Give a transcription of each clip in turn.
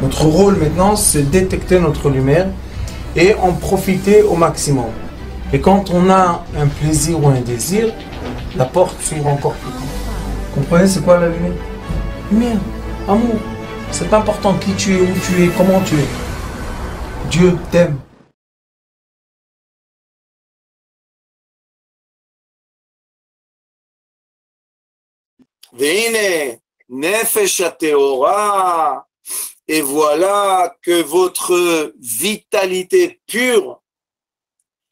Notre rôle maintenant, c'est détecter notre lumière et en profiter au maximum. Et quand on a un plaisir ou un désir, la porte s'ouvre encore plus grand. Comprenez, c'est quoi la lumière? Lumière, amour. C'est pas important qui tu es, où tu es, comment tu es. Dieu t'aime. Veine, nefesh hateora, et voilà que votre vitalité pure,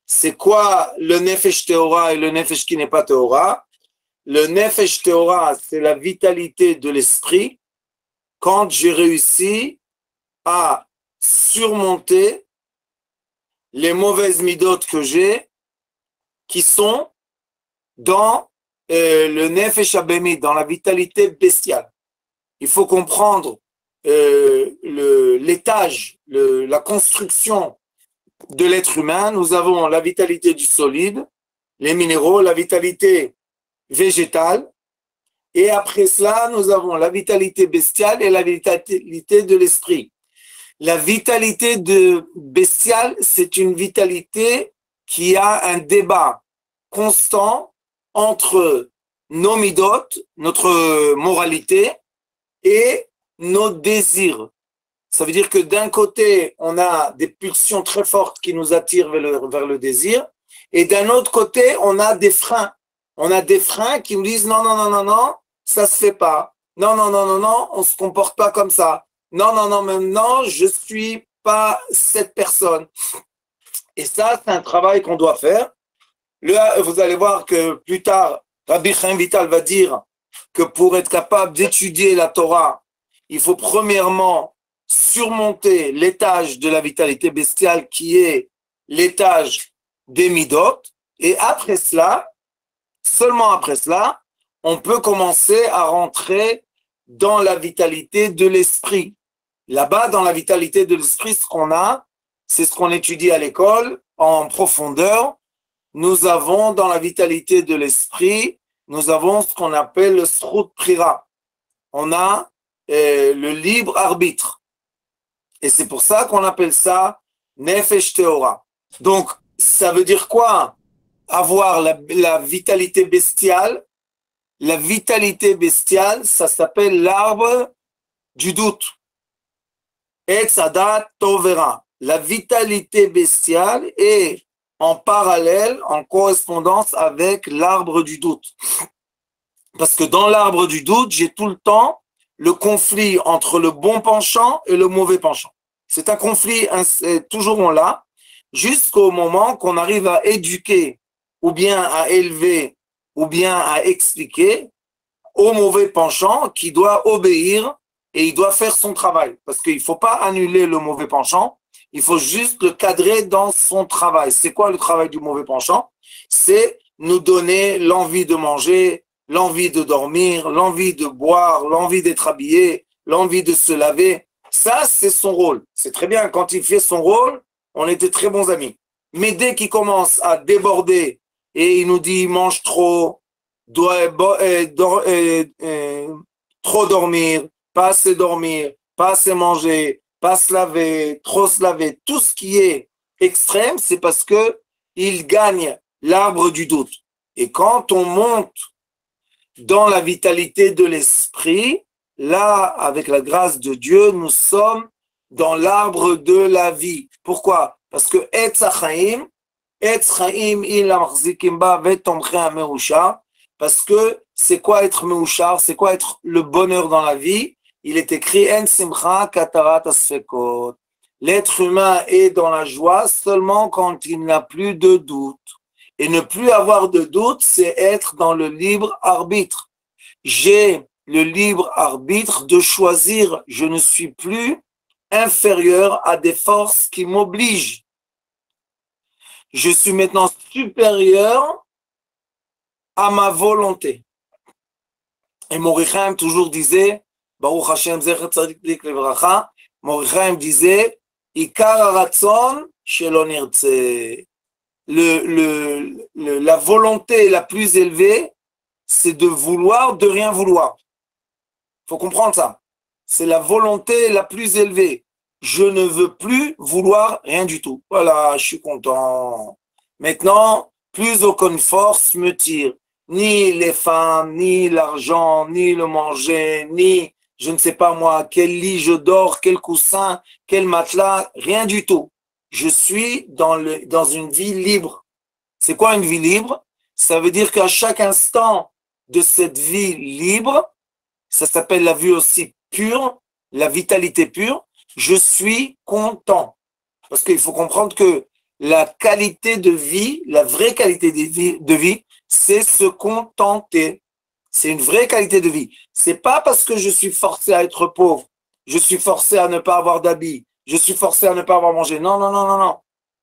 c'est quoi le nefesh teora et le nefesh qui n'est pas teora? Le nefesh teora, c'est la vitalité de l'esprit quand j'ai réussi à surmonter les mauvaises midotes que j'ai qui sont dans le nefesh abémi, dans la vitalité bestiale. Il faut comprendre l'étage, la construction de l'être humain. Nous avons la vitalité du solide, les minéraux, la vitalité végétale, et après cela, nous avons la vitalité bestiale et la vitalité de l'esprit. La vitalité bestiale, c'est une vitalité qui a un débat constant entre nos midotes, notre moralité, et nos désirs. Ça veut dire que d'un côté, on a des pulsions très fortes qui nous attirent vers le désir, et d'un autre côté, on a des freins. On a des freins qui nous disent non, non, non, non, non, ça se fait pas. Non, non, non, non, non, on se comporte pas comme ça. Non, non, non, maintenant, je suis pas cette personne. Et ça, c'est un travail qu'on doit faire. Vous allez voir que plus tard, Rabbi Chaim Vital va dire que pour être capable d'étudier la Torah, il faut premièrement surmonter l'étage de la vitalité bestiale qui est l'étage des midot. Et après cela, seulement après cela, on peut commencer à rentrer dans la vitalité de l'esprit. Là-bas, dans la vitalité de l'esprit, ce qu'on a, c'est ce qu'on étudie à l'école en profondeur. Nous avons dans la vitalité de l'esprit, nous avons ce qu'on appelle le srut prira. On a le libre arbitre. Et c'est pour ça qu'on appelle ça nefesh teora. Donc, ça veut dire quoi? Avoir la vitalité bestiale. La vitalité bestiale, ça s'appelle l'arbre du doute. Etz hadat tovera. La vitalité bestiale est en parallèle, en correspondance avec l'arbre du doute. Parce que dans l'arbre du doute, j'ai tout le temps le conflit entre le bon penchant et le mauvais penchant. C'est un conflit, toujours on l'a, jusqu'au moment qu'on arrive à éduquer, ou bien à élever, ou bien à expliquer au mauvais penchant qui doit obéir et il doit faire son travail. Parce qu'il ne faut pas annuler le mauvais penchant, il faut juste le cadrer dans son travail. C'est quoi le travail du mauvais penchant? C'est nous donner l'envie de manger, l'envie de dormir, l'envie de boire, l'envie d'être habillé, l'envie de se laver. Ça, c'est son rôle. C'est très bien. Quand il fait son rôle, on était très bons amis. Mais dès qu'il commence à déborder et il nous dit mange trop, trop dormir, pas assez dormir, pas assez manger, pas se laver, trop se laver, tout ce qui est extrême, c'est parce que il gagne l'arbre du doute. Et quand on monte dans la vitalité de l'esprit, là, avec la grâce de Dieu, nous sommes dans l'arbre de la vie. Pourquoi? Parce que Etz Chaim il amachzikim ba vetomche hamerushar. Parce que c'est quoi être meushar? C'est quoi être le bonheur dans la vie? Il est écrit En simcha katarat asfekot. L'être humain est dans la joie seulement quand il n'a plus de doute. Et ne plus avoir de doute, c'est être dans le libre arbitre. J'ai le libre arbitre de choisir. Je ne suis plus inférieur à des forces qui m'obligent. Je suis maintenant supérieur à ma volonté. Et Morichaim toujours disait, Baruch Hashem Zecher Tzadik Levracha, Morichaim disait, Ikar haratzon shelo nirtze. La volonté la plus élevée, c'est de vouloir, de rien vouloir. Il faut comprendre ça. c'est la volonté la plus élevée. Je ne veux plus vouloir rien du tout. Voilà, je suis content. Maintenant, plus aucune force me tire. Ni les femmes, ni l'argent, ni le manger, ni je ne sais pas moi, quel lit je dors, quel coussin, quel matelas, rien du tout. Je suis dans une vie libre. C'est quoi une vie libre? Ça veut dire qu'à chaque instant de cette vie libre, ça s'appelle la vie aussi pure, la vitalité pure, je suis content. Parce qu'il faut comprendre que la qualité de vie, la vraie qualité de vie, c'est se contenter. C'est une vraie qualité de vie. C'est pas parce que je suis forcé à être pauvre, je suis forcé à ne pas avoir d'habits, je suis forcé à ne pas avoir mangé. Non, non, non, non, non.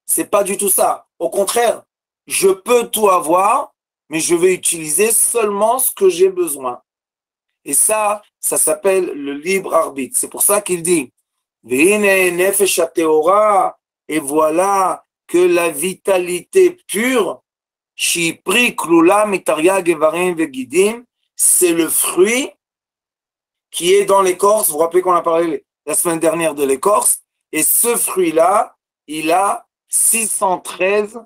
C'est pas du tout ça. Au contraire, je peux tout avoir, mais je vais utiliser seulement ce que j'ai besoin. Et ça s'appelle le libre arbitre. C'est pour ça qu'il dit, et voilà que la vitalité pure, c'est le fruit qui est dans l'écorce. Vous vous rappelez qu'on a parlé la semaine dernière de l'écorce. Et ce fruit-là, il a 613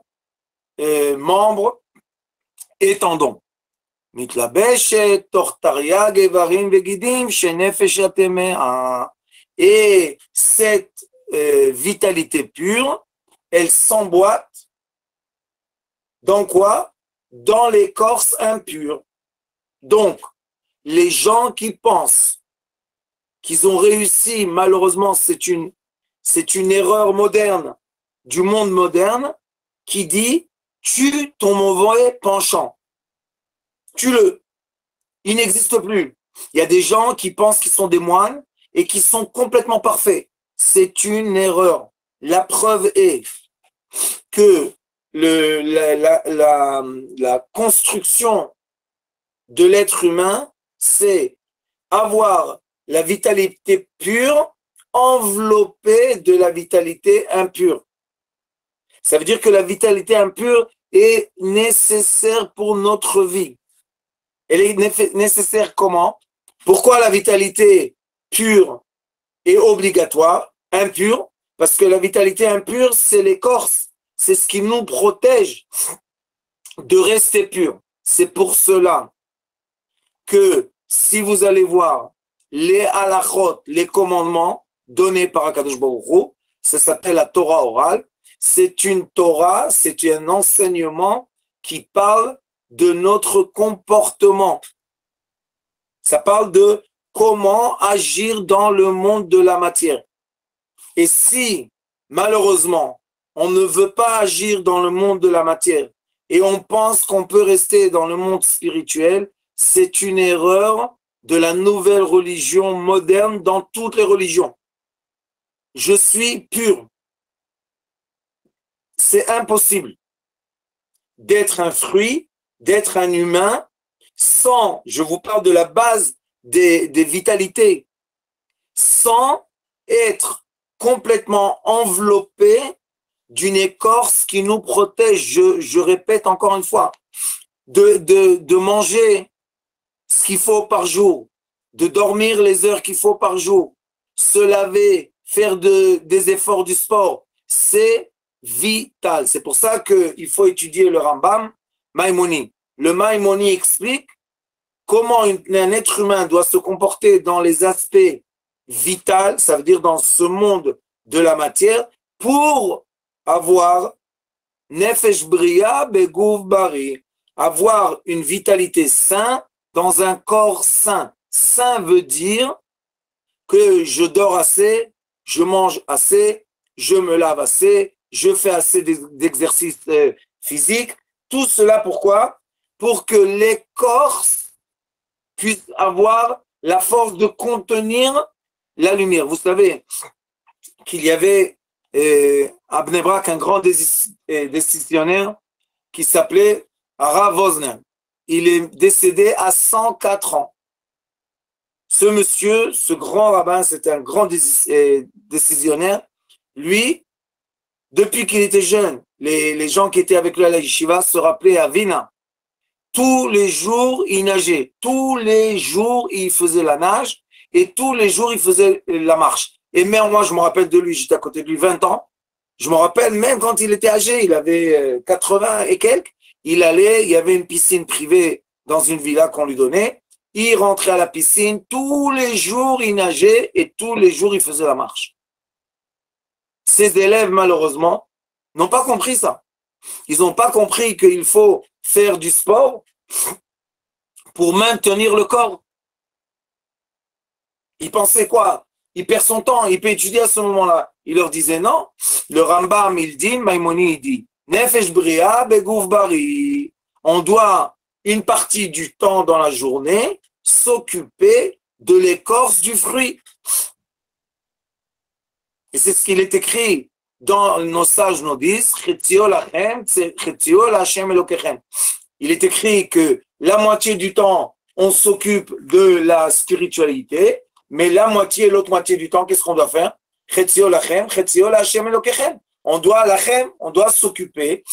membres et tendons. Et cette vitalité pure, elle s'emboîte dans quoi? Dans l'écorce impure. Donc, les gens qui pensent qu'ils ont réussi, malheureusement, c'est une erreur moderne du monde moderne qui dit tue ton mauvais penchant. Tue-le. Il n'existe plus. Il y a des gens qui pensent qu'ils sont des moines et qui sont complètement parfaits. C'est une erreur. La preuve est que la construction de l'être humain, c'est avoir la vitalité pure enveloppée de la vitalité impure. Ça veut dire que la vitalité impure est nécessaire pour notre vie. Elle est nécessaire comment? Pourquoi la vitalité pure est obligatoire, impure? Parce que la vitalité impure, c'est l'écorce. C'est ce qui nous protège de rester pur. C'est pour cela que si vous allez voir les halachot, les commandements donnés par Akadosh Baruch Hu, ça s'appelle la Torah orale. C'est une Torah, c'est un enseignement qui parle de notre comportement. Ça parle de comment agir dans le monde de la matière. Et si, malheureusement, on ne veut pas agir dans le monde de la matière et on pense qu'on peut rester dans le monde spirituel, c'est une erreur de la nouvelle religion moderne dans toutes les religions. Je suis pur. C'est impossible d'être un fruit, d'être un humain sans, je vous parle de la base des vitalités, sans être complètement enveloppé d'une écorce qui nous protège. Je répète encore une fois, de manger ce qu'il faut par jour, de dormir les heures qu'il faut par jour, se laver, faire des efforts du sport, c'est vital. C'est pour ça qu'il faut étudier le Rambam Maïmonide. Le Maïmonide explique comment un être humain doit se comporter dans les aspects vitaux, ça veut dire dans ce monde de la matière, pour avoir Nefesh Bria Begouv Bari, avoir une vitalité saine dans un corps sain. Sain veut dire que je dors assez, je mange assez, je me lave assez, je fais assez d'exercices physiques. Tout cela pourquoi? Pour que l'écorce puisse avoir la force de contenir la lumière. Vous savez qu'il y avait à Bnei Brak un grand décisionnaire qui s'appelait Rav Wosner. Il est décédé à 104 ans. Ce monsieur, ce grand rabbin, c'était un grand décisionnaire. Lui, depuis qu'il était jeune, les gens qui étaient avec lui à la yeshiva se rappelaient à Vina. Tous les jours, il nageait. Tous les jours, il faisait la nage. et tous les jours, il faisait la marche. Et même moi, je me rappelle de lui, j'étais à côté de lui 20 ans. Je me rappelle, même quand il était âgé, il avait 80 et quelques, il allait, il y avait une piscine privée dans une villa qu'on lui donnait. Il rentrait à la piscine, tous les jours, il nageait et tous les jours, il faisait la marche. Ses élèves, malheureusement, n'ont pas compris ça. Ils n'ont pas compris qu'il faut faire du sport pour maintenir le corps. Ils pensaient quoi? Il perd son temps, il peut étudier à ce moment-là. Il leur disait non. Le Rambam, il dit, Maïmonide, il dit, Nefesh Bria Begouf Bari. On doit, une partie du temps dans la journée, s'occuper de l'écorce du fruit. Et c'est ce qu'il est écrit dans nos sages nous disent, il est écrit que la moitié du temps, on s'occupe de la spiritualité, mais la moitié, l'autre moitié du temps, qu'est-ce qu'on doit faire? On doit s'occuper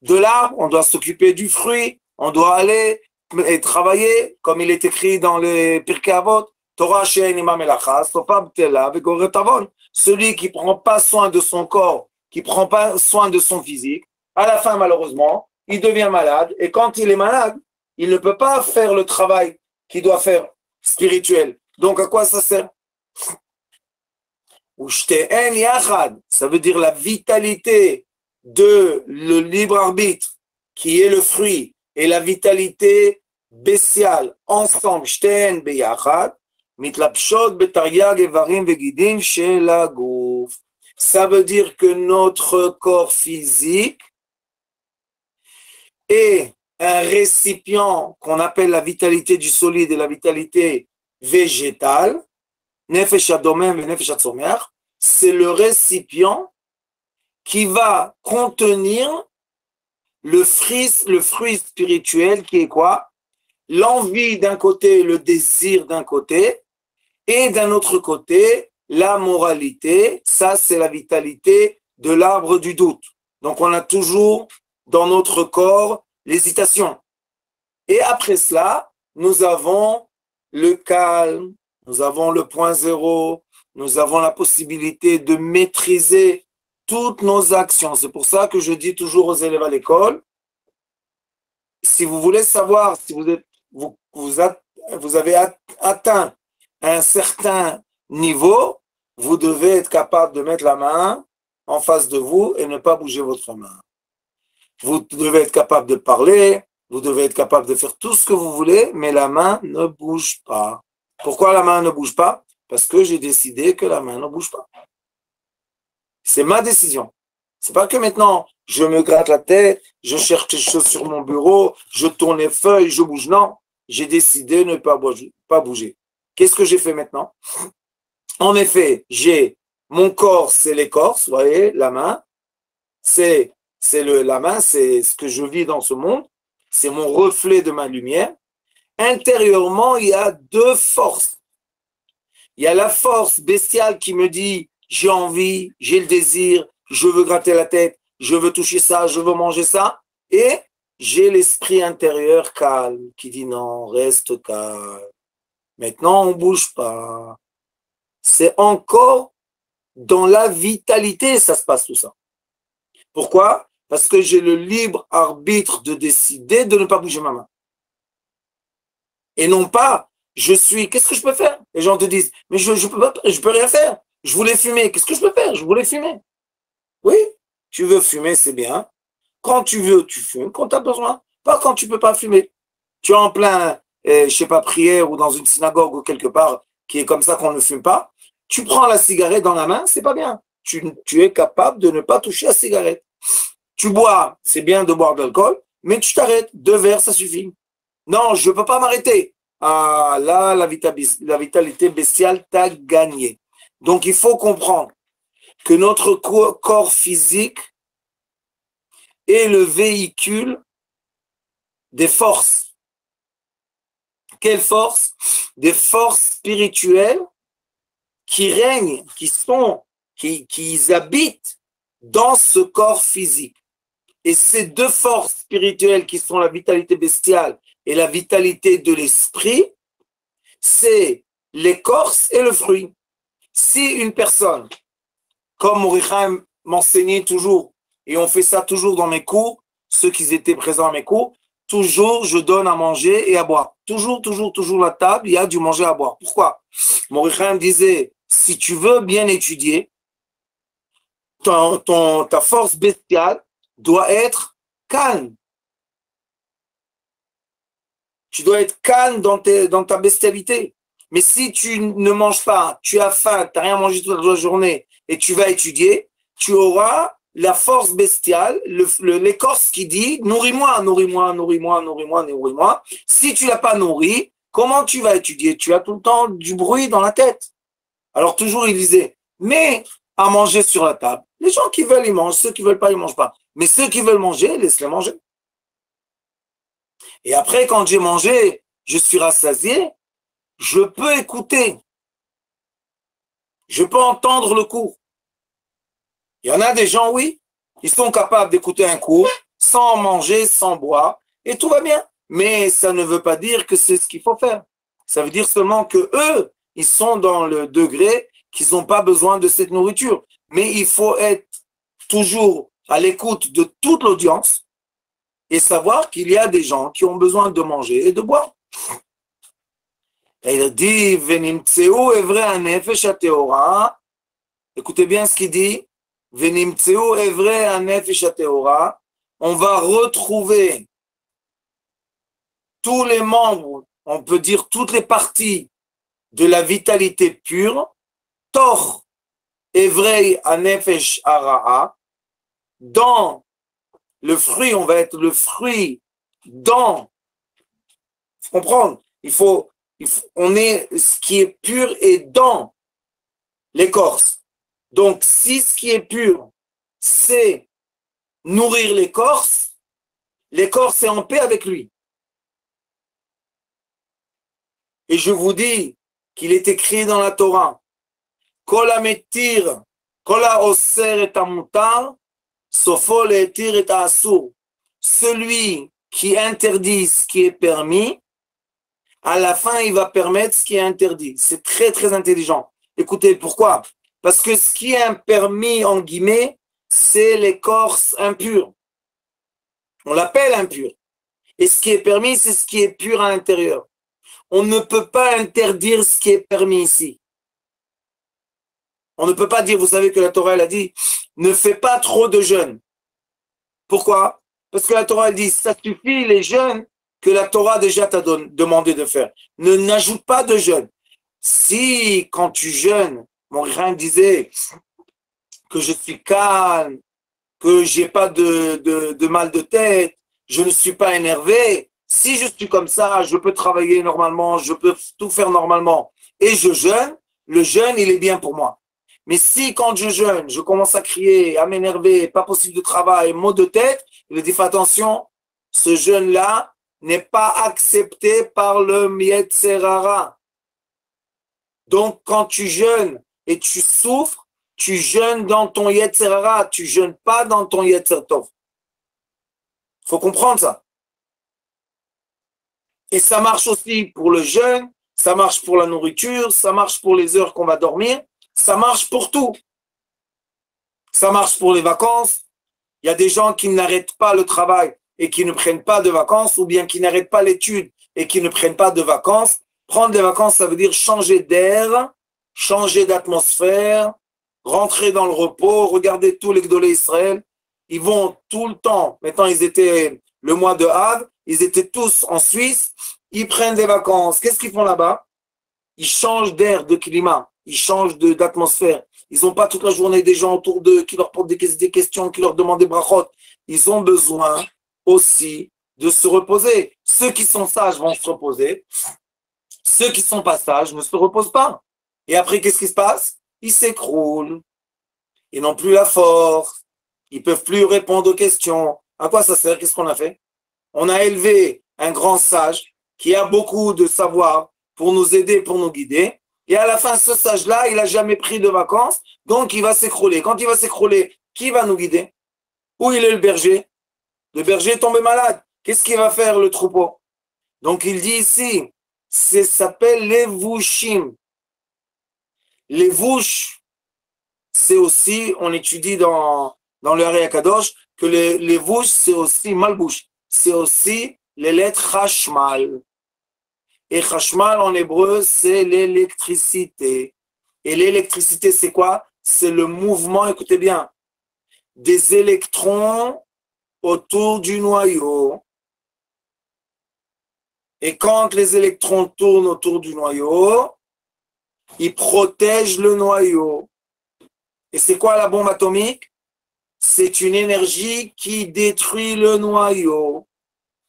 de l'arbre, on doit s'occuper du fruit, on doit aller et travailler, comme il est écrit dans les Pirkei Avot, Torah she'enima melacha, sofa b'tela ve'goret avon. Celui qui ne prend pas soin de son corps, qui ne prend pas soin de son physique, à la fin, malheureusement, il devient malade. Et quand il est malade, il ne peut pas faire le travail qu'il doit faire spirituel. Donc, à quoi ça sert? Ça veut dire la vitalité de le libre arbitre, qui est le fruit, et la vitalité bestiale, ensemble, shten beyachad. Ça veut dire que notre corps physique est un récipient qu'on appelle la vitalité du solide et la vitalité végétale. C'est le récipient qui va contenir le fruit spirituel qui est quoi? L'envie d'un côté, le désir d'un côté, et d'un autre côté, la moralité, ça c'est la vitalité de l'arbre du doute. Donc on a toujours dans notre corps l'hésitation. Et après cela, nous avons le calme, nous avons le point zéro, nous avons la possibilité de maîtriser toutes nos actions. C'est pour ça que je dis toujours aux élèves à l'école, si vous voulez savoir si vous avez atteint un certain niveau, vous devez être capable de mettre la main en face de vous et ne pas bouger votre main. Vous devez être capable de parler, vous devez être capable de faire tout ce que vous voulez, mais la main ne bouge pas. Pourquoi la main ne bouge pas? Parce que j'ai décidé que la main ne bouge pas. C'est ma décision. C'est pas que maintenant, je me gratte la tête, je cherche quelque chose sur mon bureau, je tourne les feuilles, je bouge. Non, j'ai décidé de ne pas bouger. Qu'est-ce que j'ai fait maintenant? En effet, j'ai mon corps, c'est l'écorce, vous voyez, la main. La main, c'est ce que je vis dans ce monde. C'est mon reflet de ma lumière. Intérieurement, il y a deux forces. Il y a la force bestiale qui me dit, j'ai envie, j'ai le désir, je veux gratter la tête, je veux toucher ça, je veux manger ça. Et j'ai l'esprit intérieur calme qui dit non, reste calme. Maintenant, on ne bouge pas. C'est encore dans la vitalité, ça se passe tout ça. Pourquoi? Parce que j'ai le libre arbitre de décider de ne pas bouger ma main. Et non pas, qu'est-ce que je peux faire? Les gens te disent, mais je peux rien faire. Je voulais fumer. Qu'est-ce que je peux faire? Je voulais fumer. Oui, tu veux fumer, c'est bien. Quand tu veux, tu fumes. Quand tu as besoin. Pas quand tu ne peux pas fumer. Tu es en plein, je sais pas, prière ou dans une synagogue ou quelque part qui est comme ça qu'on ne fume pas. Tu prends la cigarette dans la main, c'est pas bien. Tu es capable de ne pas toucher la cigarette. Tu bois, c'est bien de boire de l'alcool, mais tu t'arrêtes. 2 verres, ça suffit. Non, je ne peux pas m'arrêter. Ah, là, la vitalité bestiale t'a gagné. Donc, il faut comprendre que notre corps physique est le véhicule des forces. Quelles forces? Des forces spirituelles qui règnent, qui habitent dans ce corps physique. Et ces deux forces spirituelles qui sont la vitalité bestiale et la vitalité de l'esprit, c'est l'écorce et le fruit. Si une personne, comme Morichaim m'enseignait toujours, et on fait ça toujours dans mes cours, ceux qui étaient présents à mes cours, toujours je donne à manger et à boire. Toujours la table, il y a du manger à boire. Pourquoi? Morichaim disait, si tu veux bien étudier, ta force bestiale doit être calme. Tu dois être calme dans ta bestialité. Mais si tu ne manges pas, tu as faim, tu n'as rien mangé toute la journée et tu vas étudier, tu auras la force bestiale, l'écorce qui dit nourris-moi, nourris-moi, nourris-moi, nourris-moi, nourris-moi. Si tu ne l'as pas nourri, comment tu vas étudier? Tu as tout le temps du bruit dans la tête. Alors toujours il disait, mais à manger sur la table. Les gens qui veulent, ils mangent. Ceux qui ne veulent pas, ils ne mangent pas. Mais ceux qui veulent manger, laisse-les manger. Et après, quand j'ai mangé, je suis rassasié, je peux écouter. Je peux entendre le cours. Il y en a des gens, oui, ils sont capables d'écouter un cours sans manger, sans boire, et tout va bien. Mais ça ne veut pas dire que c'est ce qu'il faut faire. Ça veut dire seulement que eux, ils sont dans le degré qu'ils n'ont pas besoin de cette nourriture. Mais il faut être toujours à l'écoute de toute l'audience et savoir qu'il y a des gens qui ont besoin de manger et de boire. Et il dit, Venimtseu evre hanefesh hateora. Écoutez bien ce qu'il dit. Venimtseu evre hanefesh hateora. On va retrouver tous les membres, on peut dire toutes les parties de la vitalité pure, Tor evrei hanefesh hara'a, dans le fruit, on va être le fruit dans. Il faut comprendre, on est ce qui est pur et dans l'écorce. Donc, si ce qui est pur, c'est nourrir l'écorce est en paix avec lui. Et je vous dis qu'il est écrit dans la Torah, Kol hametir, kol haoser et hamutar, sofo le'etir et ha'asur. Celui qui interdit ce qui est permis, à la fin, il va permettre ce qui est interdit. C'est très, très intelligent. Écoutez, pourquoi? Parce que ce qui est permis, en guillemets, c'est l'écorce impure. On l'appelle impur. Et ce qui est permis, c'est ce qui est pur à l'intérieur. On ne peut pas interdire ce qui est permis ici. On ne peut pas dire, vous savez que la Torah, elle a dit, ne fais pas trop de jeûne. Pourquoi? Parce que la Torah, elle dit, ça suffit les jeûnes que la Torah déjà t'a demandé de faire. N'ajoute pas de jeûne. Si, quand tu jeûnes, mon Rhin disait que je suis calme, que j'ai pas de mal de tête, je ne suis pas énervé. Si je suis comme ça, je peux travailler normalement, je peux tout faire normalement et je jeûne, le jeûne, il est bien pour moi. Mais si quand je jeûne, je commence à crier, à m'énerver, pas possible de travail, maux de tête, il dit attention, ce jeûne-là n'est pas accepté par le Yetzer Hara. Donc quand tu jeûnes et tu souffres, tu jeûnes dans ton Yetzer Hara, tu jeûnes pas dans ton Yetzer Tov. Il faut comprendre ça. Et ça marche aussi pour le jeûne, ça marche pour la nourriture, ça marche pour les heures qu'on va dormir, ça marche pour tout. Ça marche pour les vacances. Il y a des gens qui n'arrêtent pas le travail et qui ne prennent pas de vacances, ou bien qui n'arrêtent pas l'étude et qui ne prennent pas de vacances. Prendre des vacances, ça veut dire changer d'air, changer d'atmosphère, rentrer dans le repos, regarder tous les Gdolé Israël. Ils vont tout le temps. Maintenant, ils étaient le mois de Havre, ils étaient tous en Suisse, ils prennent des vacances. Qu'est-ce qu'ils font là-bas? Ils changent d'air, de climat, ils changent d'atmosphère. Ils n'ont pas toute la journée des gens autour d'eux qui leur posent des questions, qui leur demandent des brachot. Ils ont besoin aussi de se reposer. Ceux qui sont sages vont se reposer. Ceux qui sont pas sages ne se reposent pas. Et après, qu'est-ce qui se passe? Ils s'écroulent. Ils n'ont plus la force. Ils peuvent plus répondre aux questions. À quoi ça sert? Qu'est-ce qu'on a fait? On a élevé un grand sage qui a beaucoup de savoir pour nous aider, pour nous guider. Et à la fin, ce sage-là, il n'a jamais pris de vacances, donc il va s'écroler. Quand il va s'écrouler, qui va nous guider? Où il est le berger? Le berger est tombé malade. Qu'est-ce qu'il va faire, le troupeau? Donc il dit ici, ça s'appelle levushim. Les vouches, c'est aussi, on étudie dans le Hari Akadosh, que les vouches, c'est aussi malbouche. C'est aussi les lettres Hashmal. Et Hashmal en hébreu, c'est l'électricité. Et l'électricité, c'est quoi? C'est le mouvement, écoutez bien, des électrons autour du noyau. Et quand les électrons tournent autour du noyau, ils protègent le noyau. Et c'est quoi la bombe atomique? C'est une énergie qui détruit le noyau.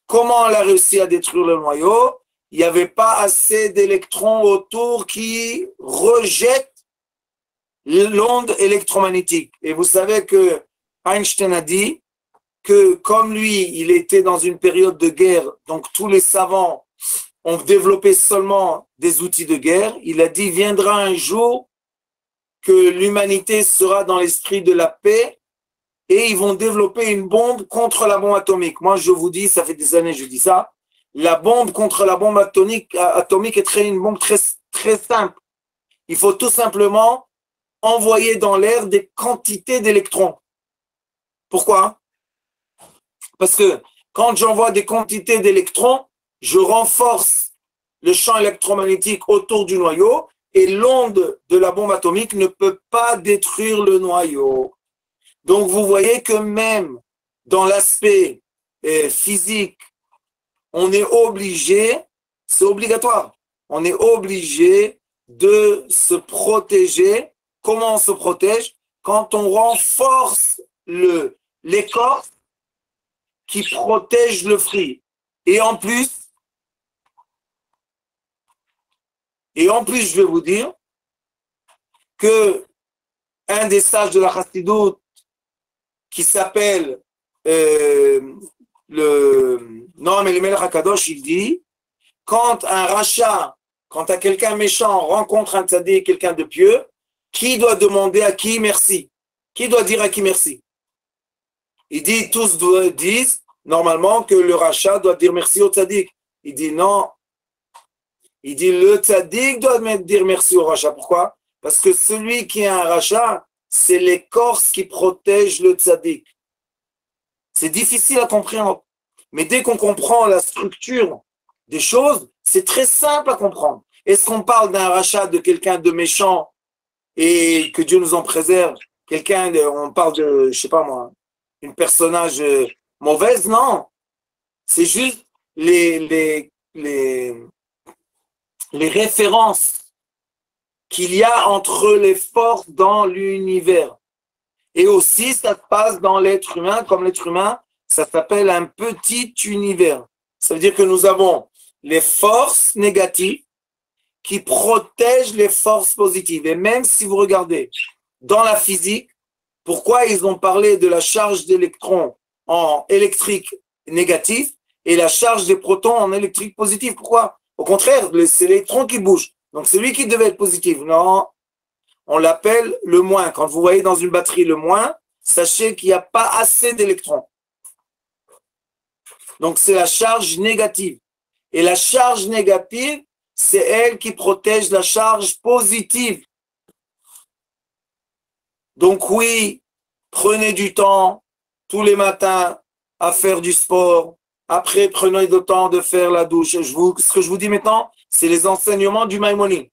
Comment elle a réussi à détruire le noyau? Il n'y avait pas assez d'électrons autour qui rejettent l'onde électromagnétique. Et vous savez que Einstein a dit que comme lui, il était dans une période de guerre, donc tous les savants ont développé seulement des outils de guerre, il a dit, viendra un jour que l'humanité sera dans l'esprit de la paix et ils vont développer une bombe contre la bombe atomique. Moi, je vous dis, ça fait des années que je dis ça, la bombe contre la bombe atomique est une bombe très, très simple. Il faut tout simplement envoyer dans l'air des quantités d'électrons. Pourquoi? Parce que quand j'envoie des quantités d'électrons, je renforce le champ électromagnétique autour du noyau et l'onde de la bombe atomique ne peut pas détruire le noyau. Donc vous voyez que même dans l'aspect physique, on est obligé, c'est obligatoire, on est obligé de se protéger. Comment on se protège? Quand on renforce l'écorce qui protège le fruit. Et en plus, je vais vous dire que un des sages de la Chassidoute qui s'appelle le Noam Elimelech HaKadosh, il dit, quand un rachat, quand quelqu'un méchant rencontre un tzaddik, quelqu'un de pieux, qui doit demander à qui merci? Qui doit dire à qui merci? Il dit, tous disent normalement que le rachat doit dire merci au tzaddik. Il dit non. Il dit le tzaddik doit dire merci au rachat. Pourquoi? Parce que celui qui est un rachat, c'est l'écorce qui protège le tzaddik. C'est difficile à comprendre. Mais dès qu'on comprend la structure des choses, c'est très simple à comprendre. Est-ce qu'on parle d'un rachat de quelqu'un de méchant et que Dieu nous en préserve? On parle de, je sais pas moi, une personnage mauvaise? Non. C'est juste les références qu'il y a entre les forces dans l'univers. Et aussi, ça se passe dans l'être humain, comme l'être humain, ça s'appelle un petit univers. Ça veut dire que nous avons les forces négatives qui protègent les forces positives. Et même si vous regardez dans la physique, pourquoi ils ont parlé de la charge d'électrons en électrique négatif et la charge des protons en électrique positif? Pourquoi? Au contraire, c'est l'électron qui bouge. Donc c'est lui qui devait être positif. Non, on l'appelle le moins. Quand vous voyez dans une batterie le moins, sachez qu'il n'y a pas assez d'électrons. Donc c'est la charge négative. Et la charge négative, c'est elle qui protège la charge positive. Donc oui, prenez du temps tous les matins à faire du sport. Après, prenez le temps de faire la douche. Ce que je vous dis maintenant, c'est les enseignements du Maïmonide.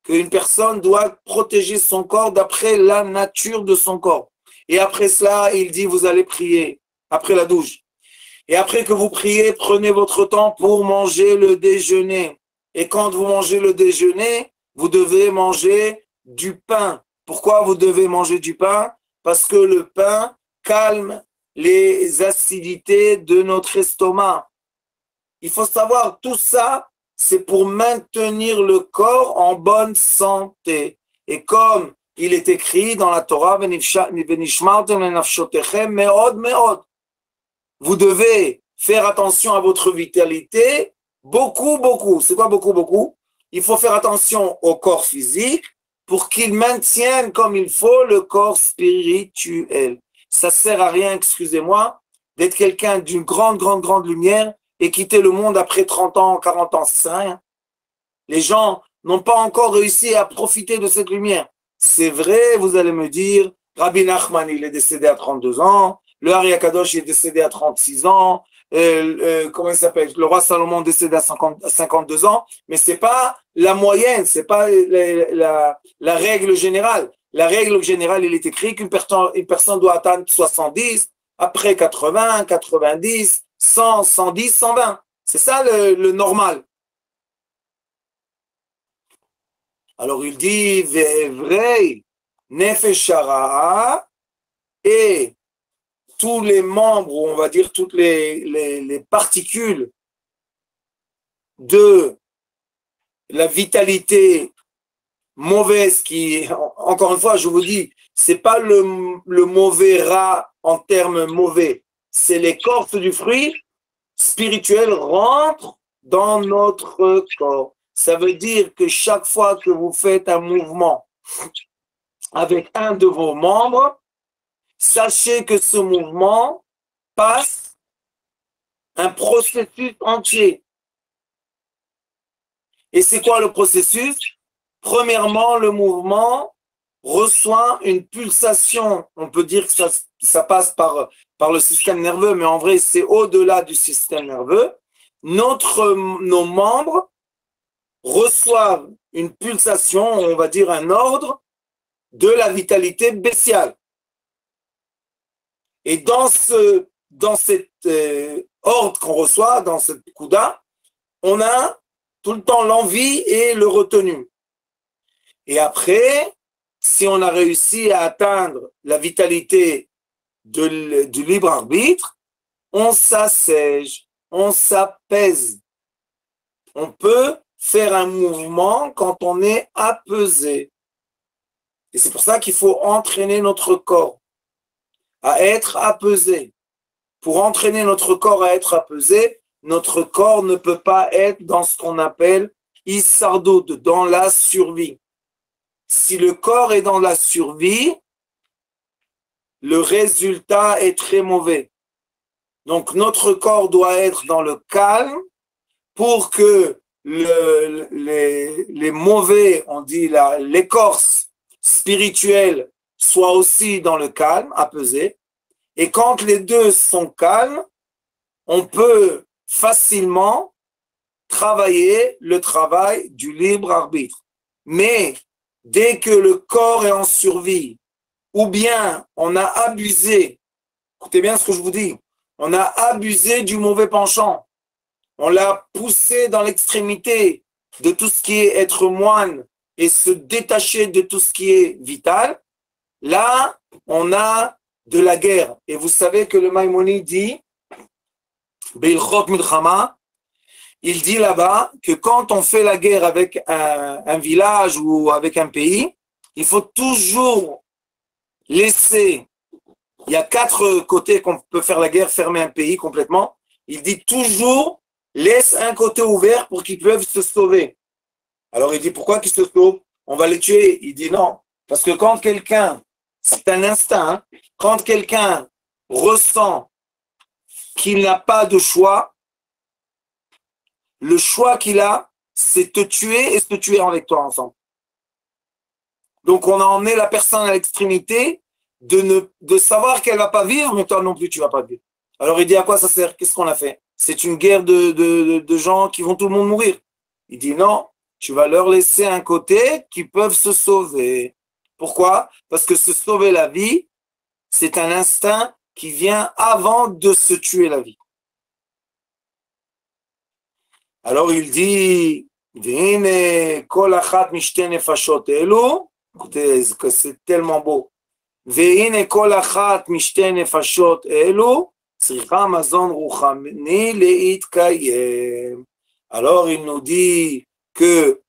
Qu'une personne doit protéger son corps d'après la nature de son corps. Et après cela, il dit, vous allez prier après la douche. Et après que vous priez, prenez votre temps pour manger le déjeuner. Et quand vous mangez le déjeuner, vous devez manger du pain. Pourquoi vous devez manger du pain? Parce que le pain calme les acidités de notre estomac. Il faut savoir, tout ça, c'est pour maintenir le corps en bonne santé. Et comme il est écrit dans la Torah, vous devez faire attention à votre vitalité, beaucoup, beaucoup. C'est quoi beaucoup, beaucoup? Il faut faire attention au corps physique pour qu'il maintienne comme il faut le corps spirituel. Ça sert à rien, excusez-moi, d'être quelqu'un d'une grande, grande, grande lumière et quitter le monde après 30 ans, 40 ans, c'est rien. Les gens n'ont pas encore réussi à profiter de cette lumière. C'est vrai, vous allez me dire, Rabbi Nachman, il est décédé à 32 ans, le Ari Akadosh est décédé à 36 ans, comment il s'appelle? Le roi Salomon décédé à 52 ans, mais c'est pas la moyenne, c'est pas la règle générale. La règle générale, il est écrit qu'une personne doit atteindre 70, après 80, 90, 100, 110, 120. C'est ça le normal. Alors il dit, vrai, nefesh hara, et tous les membres, on va dire toutes les particules de la vitalité mauvaise qui, encore une fois, je vous dis, c'est pas le mauvais rat en termes mauvais, c'est l'écorce du fruit spirituel rentre dans notre corps. Ça veut dire que chaque fois que vous faites un mouvement avec un de vos membres, sachez que ce mouvement passe un processus entier. Et c'est quoi le processus? Premièrement, le mouvement reçoit une pulsation. On peut dire que ça passe par le système nerveux, mais en vrai, c'est au-delà du système nerveux. Nos membres reçoivent une pulsation, on va dire un ordre, de la vitalité bestiale. Et dans cet ordre qu'on reçoit, dans cette kouda, on a tout le temps l'envie et le retenu. Et après, si on a réussi à atteindre la vitalité du libre arbitre, on s'assège, on s'apaise. On peut faire un mouvement quand on est apaisé. Et c'est pour ça qu'il faut entraîner notre corps à être apaisé. Pour entraîner notre corps à être apaisé, notre corps ne peut pas être dans ce qu'on appelle Issardout, dans la survie. Si le corps est dans la survie, le résultat est très mauvais. Donc notre corps doit être dans le calme pour que les mauvais, on dit l'écorce spirituelle, soit aussi dans le calme, apaisé. Et quand les deux sont calmes, on peut facilement travailler le travail du libre arbitre. Mais dès que le corps est en survie, ou bien on a abusé, écoutez bien ce que je vous dis, on a abusé du mauvais penchant, on l'a poussé dans l'extrémité de tout ce qui est être moine et se détacher de tout ce qui est vital, là, on a de la guerre. Et vous savez que le Maïmonide dit, Beilchot Milchama, il dit là-bas que quand on fait la guerre avec un village ou avec un pays, il faut toujours laisser, il y a 4 côtés qu'on peut faire la guerre, fermer un pays complètement. Il dit toujours, laisse un côté ouvert pour qu'ils peuvent se sauver. Alors il dit, pourquoi qu'ils se sauvent? On va les tuer. Il dit non, parce que quand quelqu'un, c'est un instinct, hein, quand quelqu'un ressent qu'il n'a pas de choix, le choix qu'il a, c'est te tuer et se tuer avec toi ensemble. Donc on a emmené la personne à l'extrémité de savoir qu'elle ne va pas vivre, mais toi non plus tu ne vas pas vivre. Alors il dit, à quoi ça sert? Qu'est-ce qu'on a fait? C'est une guerre de gens qui vont tout le monde mourir. Il dit non, tu vas leur laisser un côté qui peuvent se sauver. Pourquoi? Parce que se sauver la vie, c'est un instinct qui vient avant de se tuer la vie. Alors il dit, écoutez, c'est tellement beau. Alors il nous dit que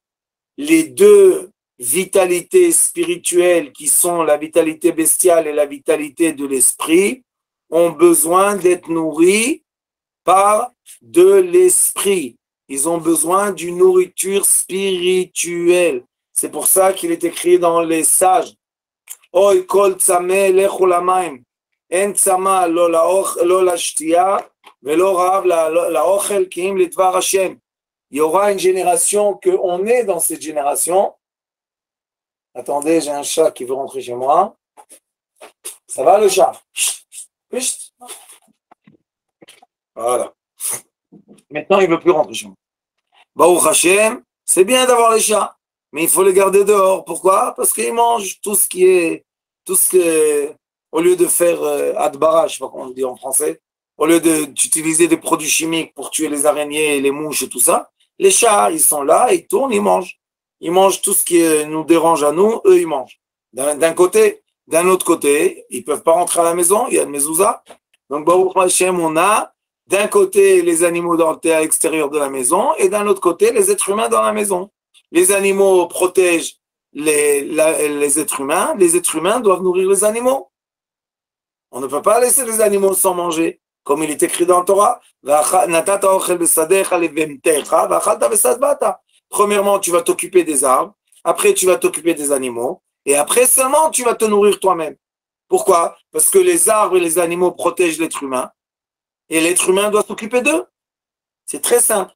les deux vitalités spirituelles qui sont la vitalité bestiale et la vitalité de l'esprit ont besoin d'être nourries par de l'esprit. Ils ont besoin d'une nourriture spirituelle. C'est pour ça qu'il est écrit dans les sages. Oy kol tzameh lechu lamaim. En tzama lo la shtiya velo rahav laochel ki im lidvar Hashem. il y aura une génération qu'on est dans cette génération. Attendez, j'ai un chat qui veut rentrer chez moi. Ça va le chat? Chut. Voilà. Maintenant, il ne veut plus rentrer chez moi. Baruch Hashem, c'est bien d'avoir les chats, mais il faut les garder dehors. Pourquoi? Parce qu'ils mangent tout ce que, au lieu de faire adbara, je ne sais pas comment on dit en français, au lieu d'utiliser des produits chimiques pour tuer les araignées, les mouches et tout ça, les chats, ils sont là, ils tournent, ils mangent. Ils mangent tout ce qui nous dérange à nous, eux, ils mangent. D'un côté, d'un autre côté, ils ne peuvent pas rentrer à la maison, il y a de mezouza. Donc, Baruch Hashem, on a d'un côté les animaux à l'extérieur de la maison et d'un autre côté les êtres humains dans la maison. Les animaux protègent les êtres humains doivent nourrir les animaux. On ne peut pas laisser les animaux sans manger, comme il est écrit dans la Torah. Premièrement, tu vas t'occuper des arbres, après tu vas t'occuper des animaux, et après seulement tu vas te nourrir toi-même. Pourquoi? Parce que les arbres et les animaux protègent l'être humain, et l'être humain doit s'occuper d'eux. C'est très simple.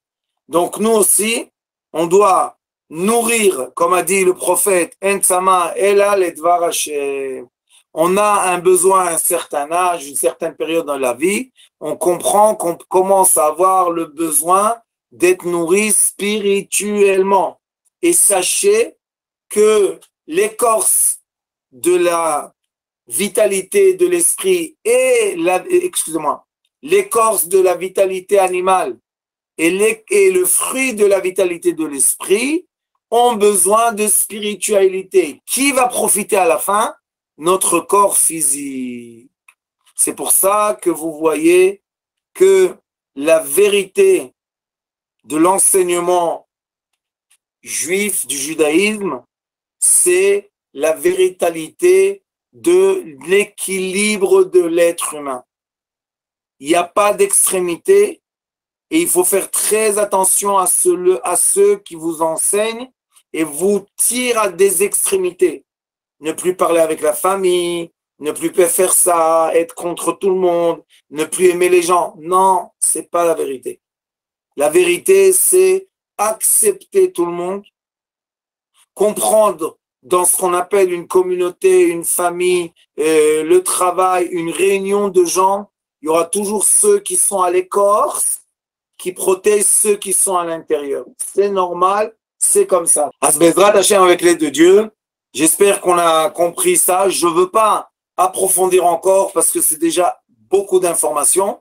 Donc nous aussi, on doit nourrir, comme a dit le prophète, on a un besoin à un certain âge, une certaine période dans la vie, on comprend qu'on commence à avoir le besoin d'être nourri spirituellement. Et sachez que l'écorce de la vitalité de l'esprit et l'écorce de la vitalité animale et le fruit de la vitalité de l'esprit ont besoin de spiritualité. Qui va profiter à la fin? Notre corps physique. C'est pour ça que vous voyez que la vérité de l'enseignement juif, du judaïsme, c'est la véritalité de l'équilibre de l'être humain. Il n'y a pas d'extrémité et il faut faire très attention à ceux qui vous enseignent et vous tirent à des extrémités. Ne plus parler avec la famille, ne plus faire ça, être contre tout le monde, ne plus aimer les gens. Non, c'est pas la vérité. La vérité, c'est accepter tout le monde, comprendre dans ce qu'on appelle une communauté, une famille, le travail, une réunion de gens. Il y aura toujours ceux qui sont à l'écorce, qui protègent ceux qui sont à l'intérieur. C'est normal, c'est comme ça. Asbezrat Hashem avec l'aide de Dieu. J'espère qu'on a compris ça. Je ne veux pas approfondir encore parce que c'est déjà beaucoup d'informations.